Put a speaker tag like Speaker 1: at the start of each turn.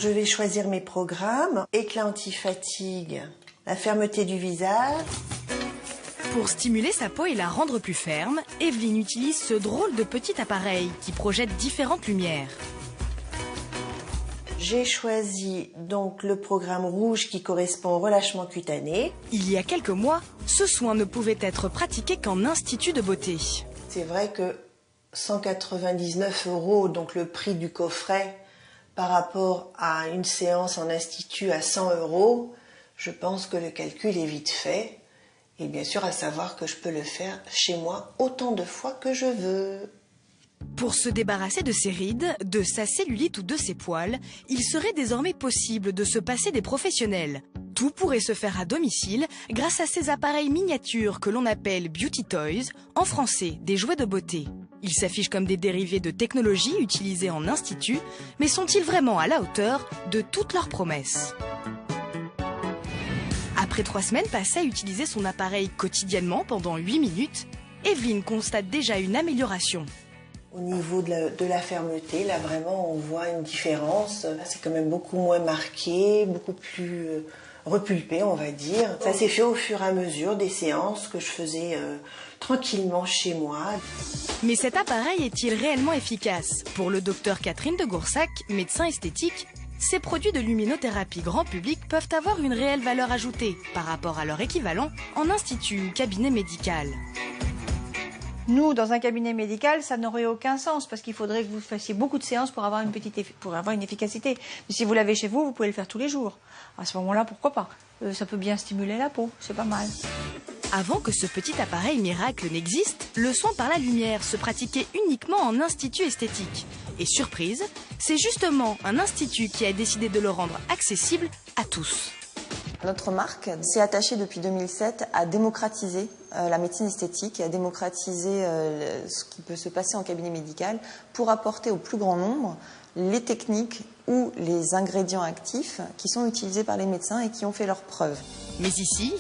Speaker 1: Je vais choisir mes programmes. Éclat anti-fatigue, la fermeté du visage.
Speaker 2: Pour stimuler sa peau et la rendre plus ferme, Evelyne utilise ce drôle de petit appareil qui projette différentes lumières.
Speaker 1: J'ai choisi donc le programme rouge qui correspond au relâchement cutané.
Speaker 2: Il y a quelques mois, ce soin ne pouvait être pratiqué qu'en institut de beauté.
Speaker 1: C'est vrai que 199 €, donc le prix du coffret, par rapport à une séance en institut à 100 €, je pense que le calcul est vite fait. Et bien sûr, à savoir que je peux le faire chez moi autant de fois que je veux.
Speaker 2: Pour se débarrasser de ses rides, de sa cellulite ou de ses poils, il serait désormais possible de se passer des professionnels. Tout pourrait se faire à domicile grâce à ces appareils miniatures que l'on appelle Beauty Toys, en français des jouets de beauté. Ils s'affichent comme des dérivés de technologies utilisées en institut, mais sont-ils vraiment à la hauteur de toutes leurs promesses ? Après 3 semaines passées à utiliser son appareil quotidiennement pendant 8 minutes, Evelyne constate déjà une amélioration.
Speaker 1: Au niveau de la fermeté, là vraiment on voit une différence. C'est quand même beaucoup moins marqué, beaucoup plus repulpé on va dire. Ça s'est fait au fur et à mesure des séances que je faisais tranquillement chez moi.
Speaker 2: Mais cet appareil est-il réellement efficace ? Pour le docteur Catherine de Goursac, médecin esthétique, ces produits de luminothérapie grand public peuvent avoir une réelle valeur ajoutée par rapport à leur équivalent en institut ou cabinet médical.
Speaker 3: Nous, dans un cabinet médical, ça n'aurait aucun sens parce qu'il faudrait que vous fassiez beaucoup de séances pour avoir une efficacité. Mais si vous l'avez chez vous, vous pouvez le faire tous les jours. À ce moment-là, pourquoi pas ? Ça peut bien stimuler la peau, c'est pas mal.
Speaker 2: Avant que ce petit appareil miracle n'existe, le soin par la lumière se pratiquait uniquement en institut esthétique. Et surprise, c'est justement un institut qui a décidé de le rendre accessible à tous.
Speaker 4: Notre marque s'est attachée depuis 2007 à démocratiser la médecine esthétique, à démocratiser ce qui peut se passer en cabinet médical pour apporter au plus grand nombre les techniques ou les ingrédients actifs qui sont utilisés par les médecins et qui ont fait leurs preuves.
Speaker 2: Mais ici,